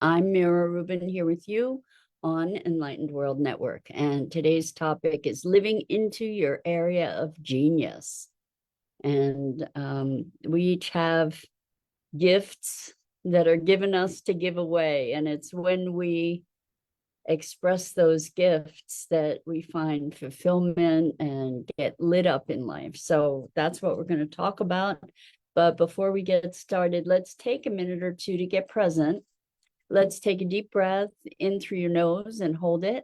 I'm Mira Rubin here with you on Enlightened World Network. And today's topic is living into your area of genius. And we each have gifts that are given us to give away. And it's when we express those gifts that we find fulfillment and get lit up in life. So that's what we're going to talk about. But before we get started, let's take a minute or two to get present. Let's take a deep breath in through your nose and hold it.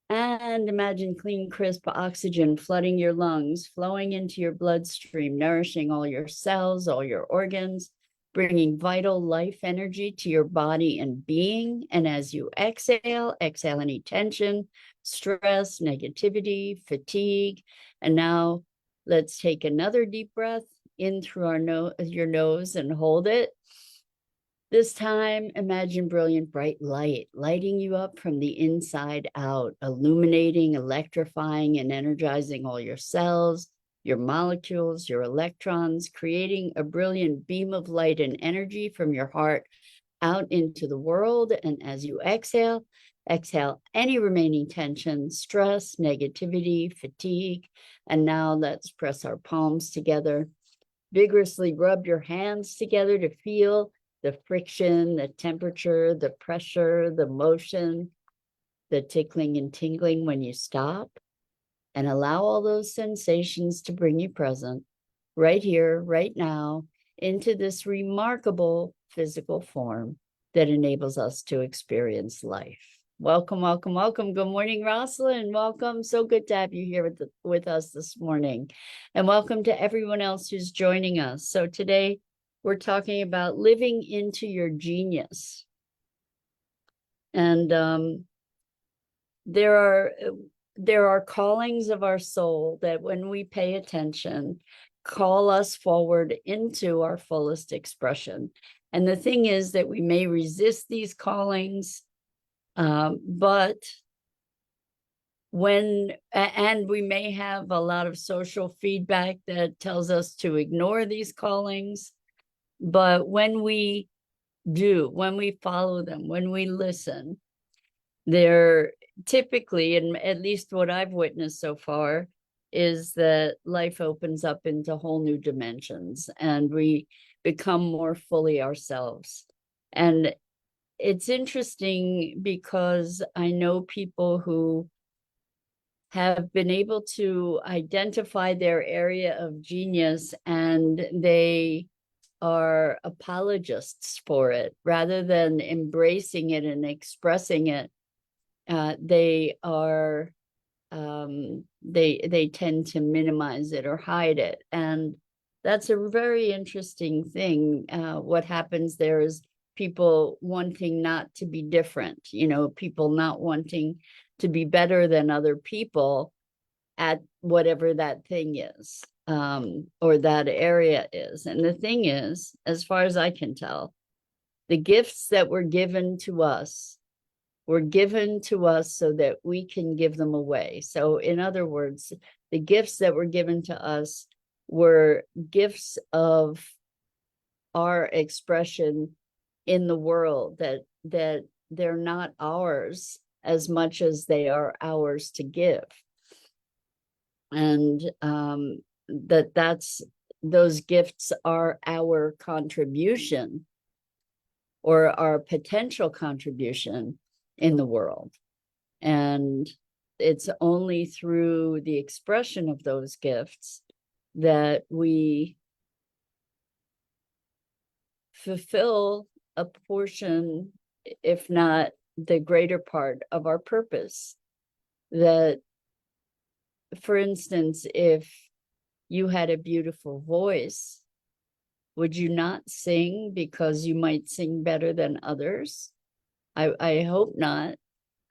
And imagine clean, crisp oxygen flooding your lungs, flowing into your bloodstream, nourishing all your cells, all your organs, bringing vital life energy to your body and being. And as you exhale, exhale any tension, stress, negativity, fatigue. And now let's take another deep breath in through your nose and hold it. This time, imagine brilliant bright light, lighting you up from the inside out, illuminating, electrifying, and energizing all your cells, your molecules, your electrons, creating a brilliant beam of light and energy from your heart out into the world. And as you exhale, exhale any remaining tension, stress, negativity, fatigue. And now let's press our palms together. Vigorously rub your hands together to feel the friction, the temperature, the pressure, the motion, the tickling and tingling when you stop, and allow all those sensations to bring you present right here, right now, into this remarkable physical form that enables us to experience life. Welcome, welcome, welcome. Good morning, Rosalind. Welcome. So good to have you here with us this morning. And welcome to everyone else who's joining us. So today, we're talking about living into your genius. And there are callings of our soul that when we pay attention, call us forward into our fullest expression. And the thing is that we may resist these callings, but and we may have a lot of social feedback that tells us to ignore these callings. But when we follow them, when we listen, they're typically, and at least what I've witnessed so far, is that life opens up into whole new dimensions and we become more fully ourselves. And it's interesting because I know people who have been able to identify their area of genius, and they are apologists for it rather than embracing it and expressing it. They tend to minimize it or hide it, and that's a very interesting thing. What happens there is people wanting not to be different, people not wanting to be better than other people at whatever that thing is, or that area is. And the thing is, as far as I can tell, the gifts that were given to us so that we can give them away. So in other words, the gifts that were given to us were gifts of our expression in the world, that they're not ours as much as they are ours to give. And those gifts are our contribution, or our potential contribution in the world. And it's only through the expression of those gifts that we fulfill a portion, if not the greater part, of our purpose. That, for instance, if you had a beautiful voice, would you not sing because you might sing better than others? I hope not.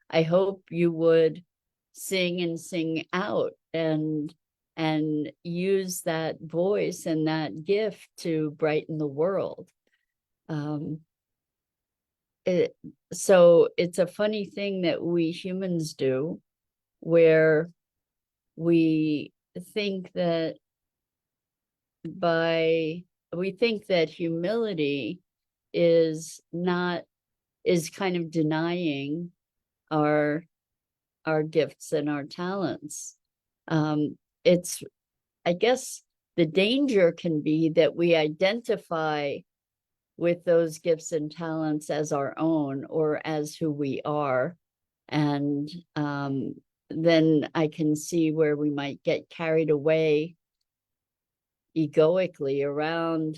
I hope you would sing and sing out and use that voice and that gift to brighten the world. So it's a funny thing that we humans do, where we think that humility is not is kind of denying our gifts and our talents. It's, I guess the danger can be that we identify with those gifts and talents as our own or as who we are. And then I can see where we might get carried away egoically around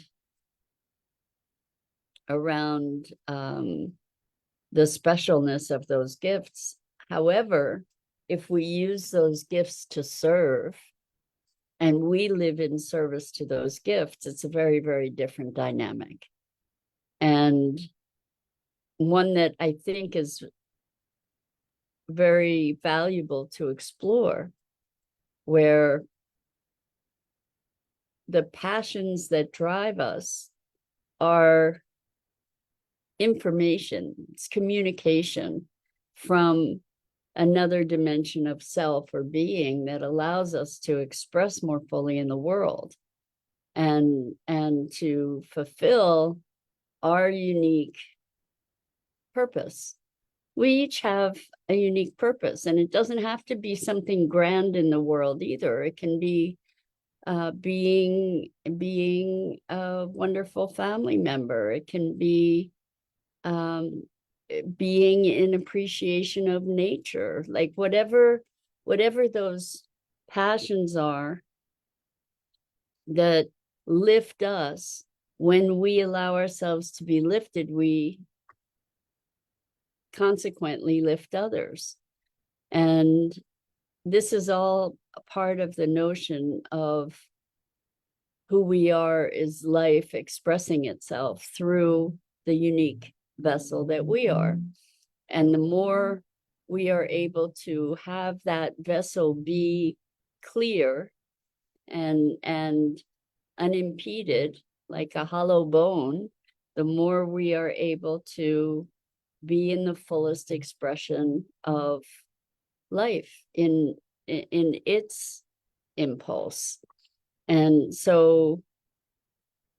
the specialness of those gifts. However, if we use those gifts to serve and we live in service to those gifts, it's a very, very different dynamic. And one that I think is very valuable to explore, where the passions that drive us are information, it's communication from another dimension of self or being that allows us to express more fully in the world and to fulfill our unique purpose. We each have a unique purpose, and it doesn't have to be something grand in the world either. It can be being a wonderful family member. It can be being in appreciation of nature, like whatever those passions are that lift us. When we allow ourselves to be lifted, we consequently lift others. And this is all a part of the notion of who we are is life expressing itself through the unique vessel that we are. And the more we are able to have that vessel be clear and unimpeded, like a hollow bone, the more we are able to be in the fullest expression of life in its impulse. And so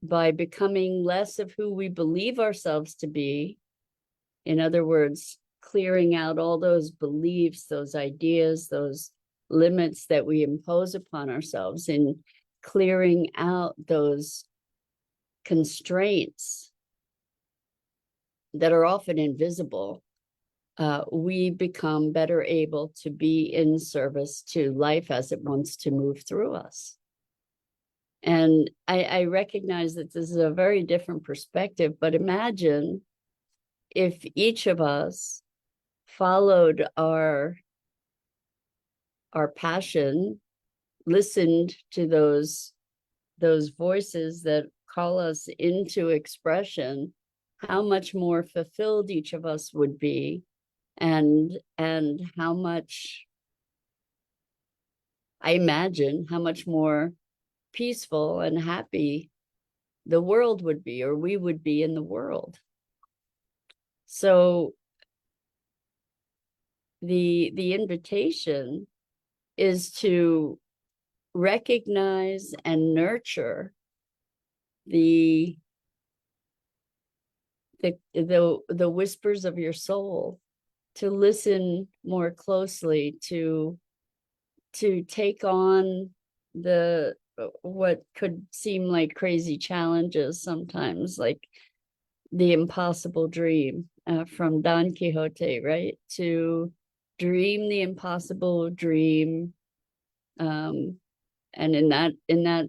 by becoming less of who we believe ourselves to be, in other words, clearing out all those beliefs, those ideas, those limits that we impose upon ourselves, in clearing out those constraints that are often invisible, we become better able to be in service to life as it wants to move through us. And I recognize that this is a very different perspective, but imagine if each of us followed our passion, listened to those voices that call us into expression, how much more fulfilled each of us would be, and how much, I imagine, how much more peaceful and happy the world would be, or we would be in the world. So the invitation is to recognize and nurture the whispers of your soul, to listen more closely, to take on the what could seem like crazy challenges sometimes, like the impossible dream from Don Quixote, right? To dream the impossible dream. And in that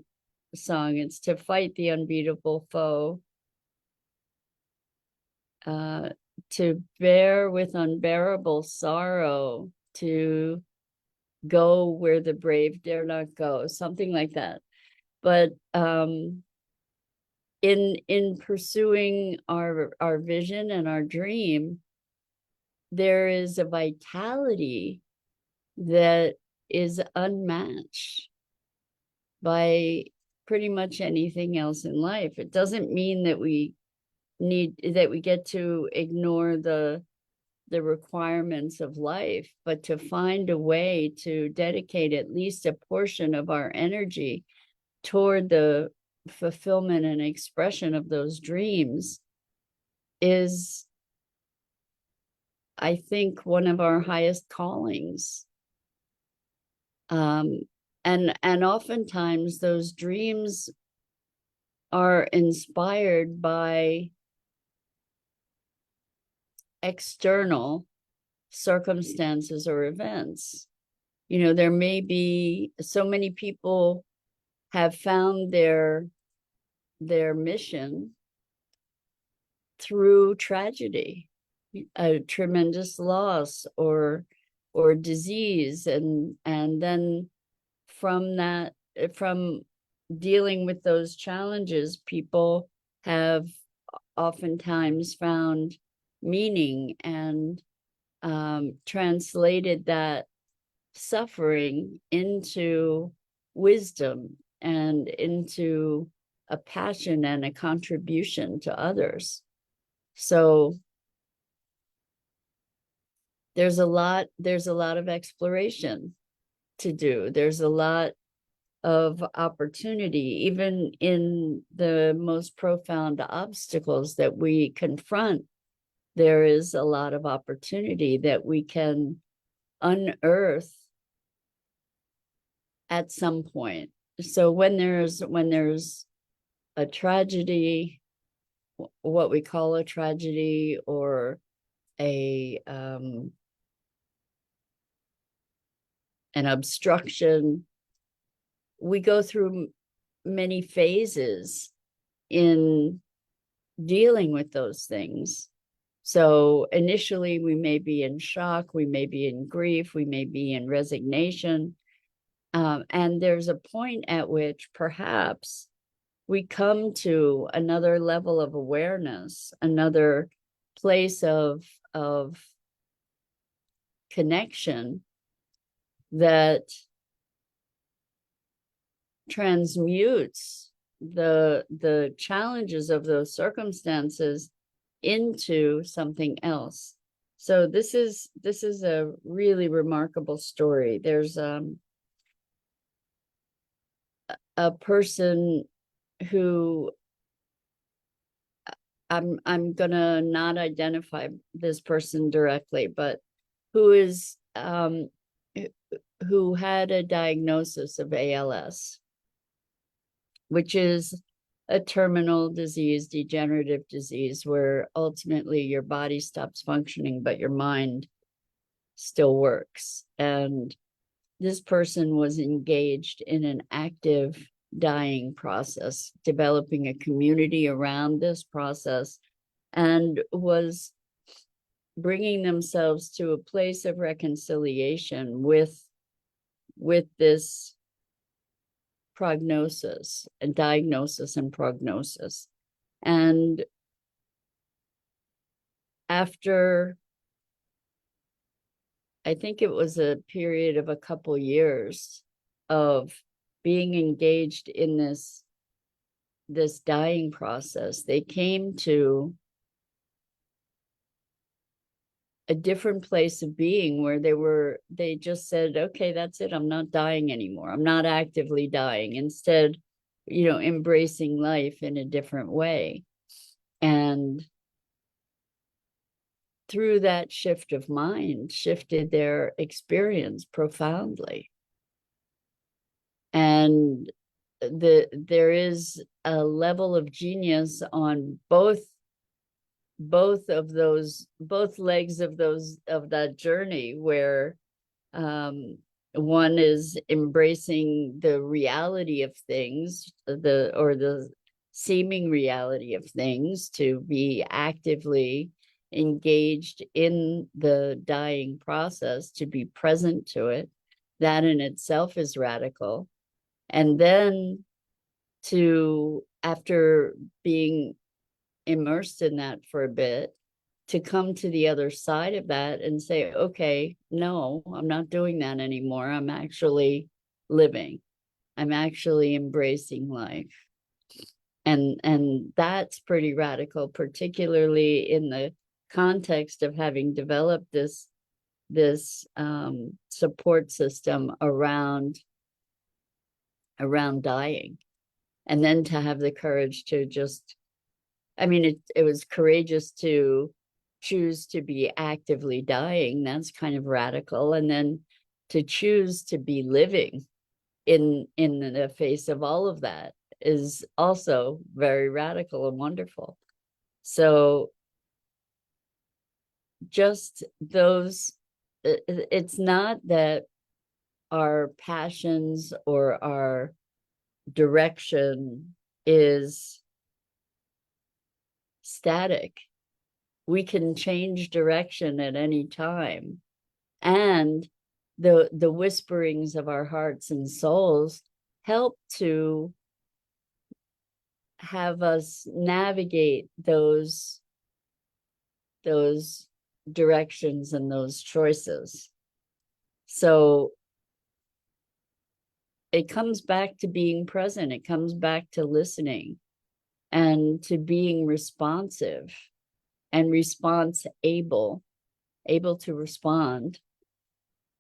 song, it's to fight the unbeatable foe, to bear with unbearable sorrow, to go where the brave dare not go, something like that. But in pursuing our vision and our dream, there is a vitality that is unmatched by pretty much anything else in life. It doesn't mean that we get to ignore the requirements of life, but to find a way to dedicate at least a portion of our energy toward the fulfillment and expression of those dreams is I think, one of our highest callings. Um, and oftentimes those dreams are inspired by external circumstances or events. There may be so many people have found their mission through tragedy, a tremendous loss or disease, and then from dealing with those challenges, people have oftentimes found meaning and translated that suffering into wisdom and into a passion and a contribution to others. So there's a lot of exploration to do. There's a lot of opportunity, even in the most profound obstacles that we confront. There is a lot of opportunity that we can unearth at some point. So when there's a tragedy, what we call a tragedy, or a an obstruction, we go through many phases in dealing with those things. So initially we may be in shock, we may be in grief, we may be in resignation. And there's a point at which perhaps we come to another level of awareness, another place of connection that transmutes the challenges of those circumstances into something else. So this is a really remarkable story. There's a person who, I'm gonna not identify this person directly, but who is who had a diagnosis of ALS, which is a terminal disease, degenerative disease, where ultimately your body stops functioning, but your mind still works. And this person was engaged in an active dying process, developing a community around this process, and was bringing themselves to a place of reconciliation with this prognosis and diagnosis and prognosis. And after, I think it was a period of a couple years of being engaged in this dying process, they came to a different place of being where they just said, okay, that's it, I'm not dying anymore, I'm not actively dying. Instead, embracing life in a different way. And through that shift of mind, shifted their experience profoundly. And there is a level of genius on both legs of that journey, where one is embracing the reality of things, the seeming reality of things, to be actively engaged in the dying process, to be present to it. That in itself is radical. And then after being immersed in that for a bit, to come to the other side of that and say, okay, no, I'm not doing that anymore. I'm actually living. I'm actually embracing life. And that's pretty radical, particularly in the context of having developed this support system around dying. And then to have the courage to just, it was courageous to choose to be actively dying, that's kind of radical. And then to choose to be living in the face of all of that is also very radical and wonderful. So just those, it's not that our passions or our direction is static. We can change direction at any time. And the whisperings of our hearts and souls help to have us navigate those directions and those choices. So it comes back to being present. It comes back to listening and to being responsive and able to respond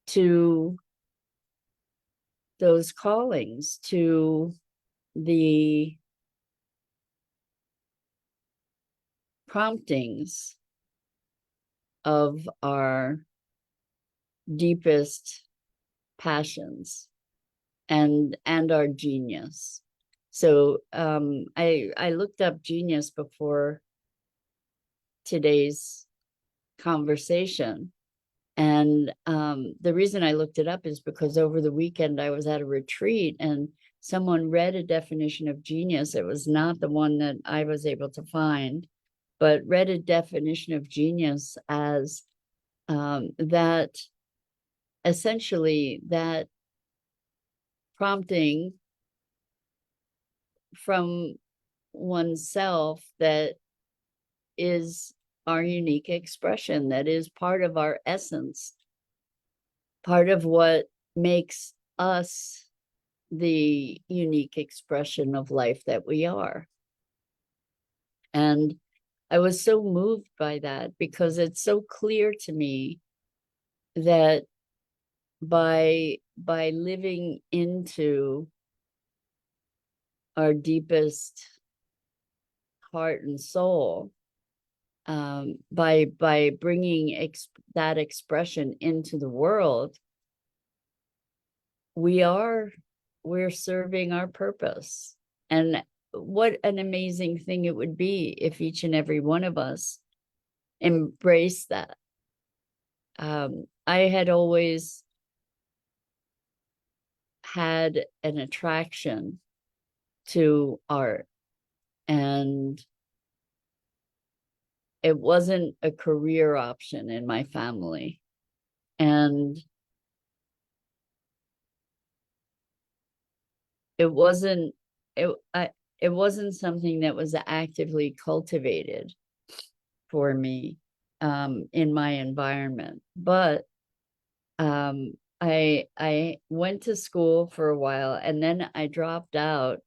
to those callings, to the promptings of our deepest passions and our genius. So I looked up genius before today's conversation. And the reason I looked it up is because over the weekend I was at a retreat and someone read a definition of genius. It was not the one that I was able to find, but read a definition of genius as that essentially that prompting from oneself that is our unique expression, that is part of our essence, part of what makes us the unique expression of life that we are. And I was so moved by that because it's so clear to me that by living into our deepest heart and soul, by bringing that expression into the world, we're serving our purpose. And what an amazing thing it would be if each and every one of us embraced that. I had always had an attraction to art, and it wasn't a career option in my family. And it wasn't it wasn't something that was actively cultivated for me in my environment. But I went to school for a while and then I dropped out.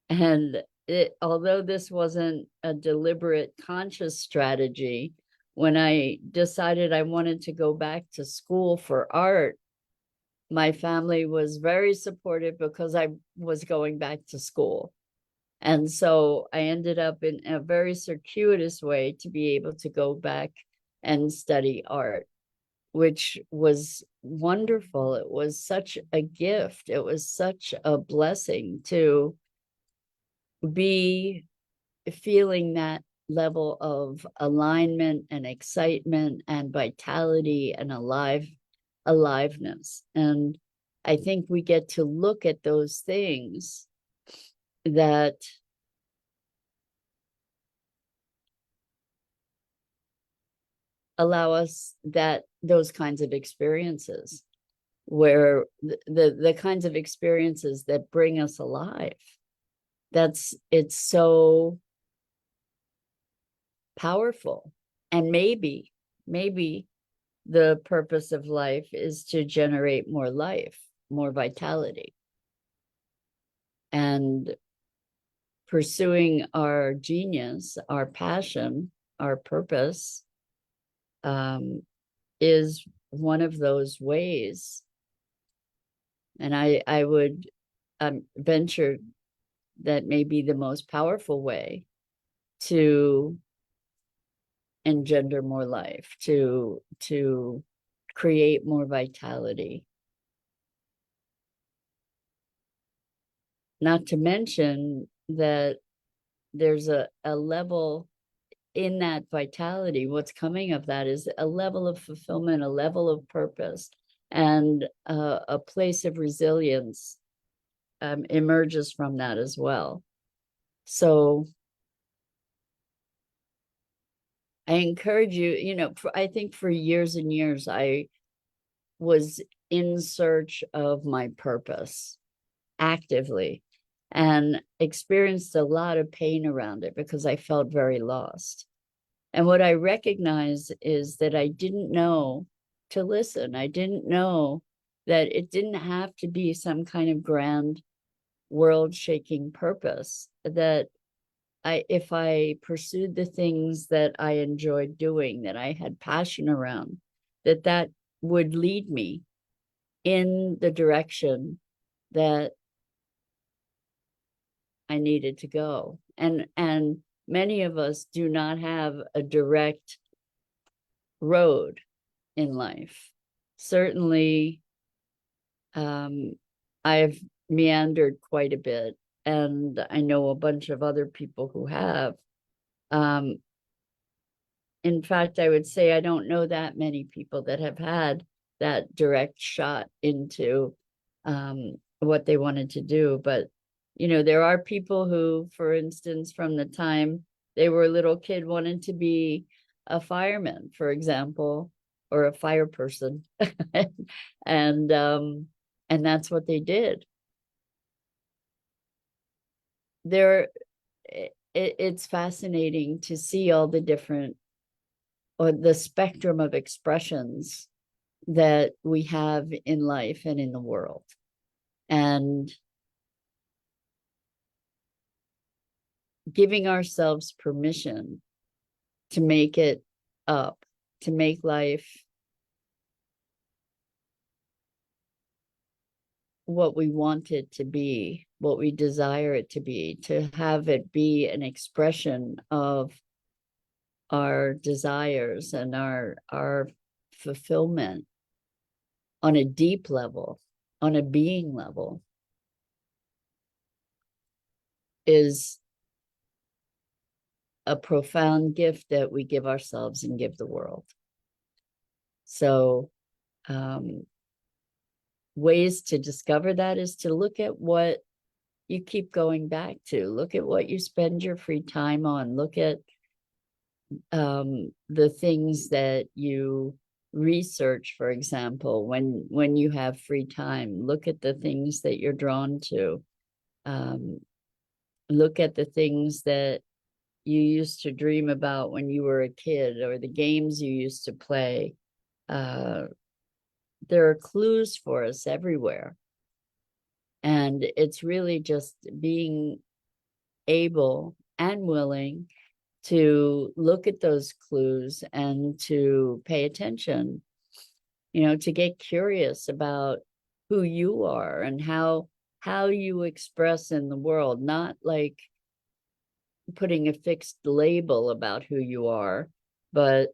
And although this wasn't a deliberate, conscious strategy, when I decided I wanted to go back to school for art, my family was very supportive because I was going back to school. And so I ended up in a very circuitous way to be able to go back and study art, which was wonderful. It was such a gift. It was such a blessing to be feeling that level of alignment and excitement and vitality and aliveness. And I think we get to look at those things that allow us those kinds of experiences, where the kinds of experiences that bring us alive. It's so powerful. And maybe the purpose of life is to generate more life, more vitality. And pursuing our genius, our passion, our purpose is one of those ways. And I would venture that may be the most powerful way to engender more life, to create more vitality. Not to mention that there's a level in that vitality. What's coming of that is a level of fulfillment, a level of purpose, and a place of resilience emerges from that as well. So I encourage you, I think for years and years, I was in search of my purpose actively and experienced a lot of pain around it because I felt very lost. And what I recognized is that I didn't know to listen. I didn't know that it didn't have to be some kind of grand world-shaking purpose, that if I pursued the things that I enjoyed doing, that I had passion around, that would lead me in the direction that I needed to go. And many of us do not have a direct road in life. Certainly, I've meandered quite a bit, and I know a bunch of other people who have. In fact, I would say I don't know that many people that have had that direct shot into what they wanted to do. But, there are people who, for instance, from the time they were a little kid, wanted to be a fireman, for example, or a fire person. and that's what they did. It's fascinating to see all the different, or the spectrum of expressions that we have in life and in the world. And giving ourselves permission to make it up, to make life what we want it to be, what we desire it to be, to have it be an expression of our desires and our fulfillment on a deep level, on a being level, is a profound gift that we give ourselves and give the world. So ways to discover that is to look at what you keep going back to. Look at what you spend your free time on. Look at the things that you research, for example, when you have free time. Look at the things that you're drawn to. Look at the things that you used to dream about when you were a kid, or the games you used to play. There are clues for us everywhere. And it's really just being able and willing to look at those clues and to pay attention, to get curious about who you are and how you express in the world, not like putting a fixed label about who you are, but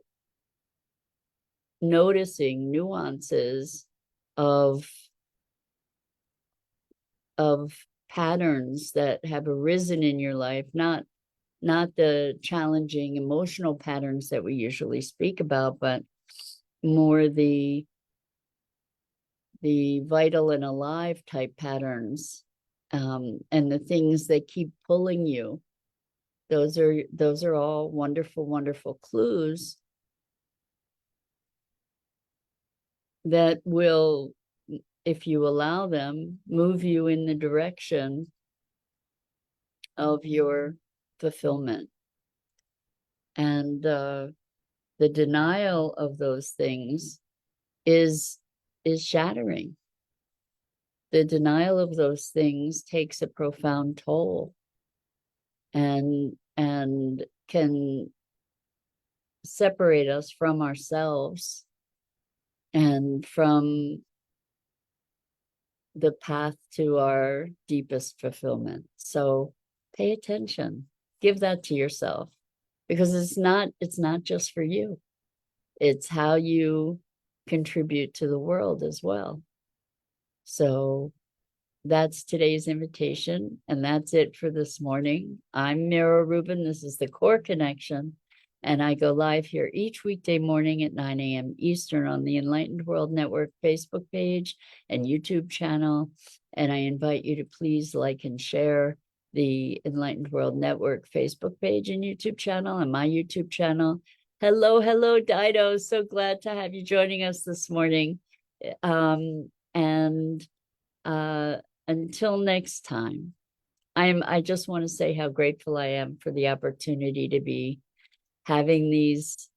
noticing nuances of patterns that have arisen in your life, not the challenging emotional patterns that we usually speak about, but more the vital and alive type patterns, and the things that keep pulling you. Those are all wonderful, wonderful clues that will, if you allow them, move you in the direction of your fulfillment. And the denial of those things is shattering. The denial of those things takes a profound toll, and can separate us from ourselves and from the path to our deepest fulfillment. So pay attention, give that to yourself, because it's not just for you. It's how you contribute to the world as well. So that's today's invitation, and that's it for this morning. I'm Mira Rubin. This is the Core Connection, and I go live here each weekday morning at 9 a.m. Eastern on the Enlightened World Network Facebook page and YouTube channel. And I invite you to please like and share the Enlightened World Network Facebook page and YouTube channel and my YouTube channel. Hello, Dido. So glad to have you joining us this morning. And until next time, I just want to say how grateful I am for the opportunity to be having these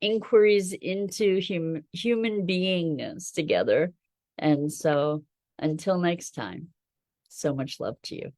inquiries into human beingness together. And so until next time, so much love to you.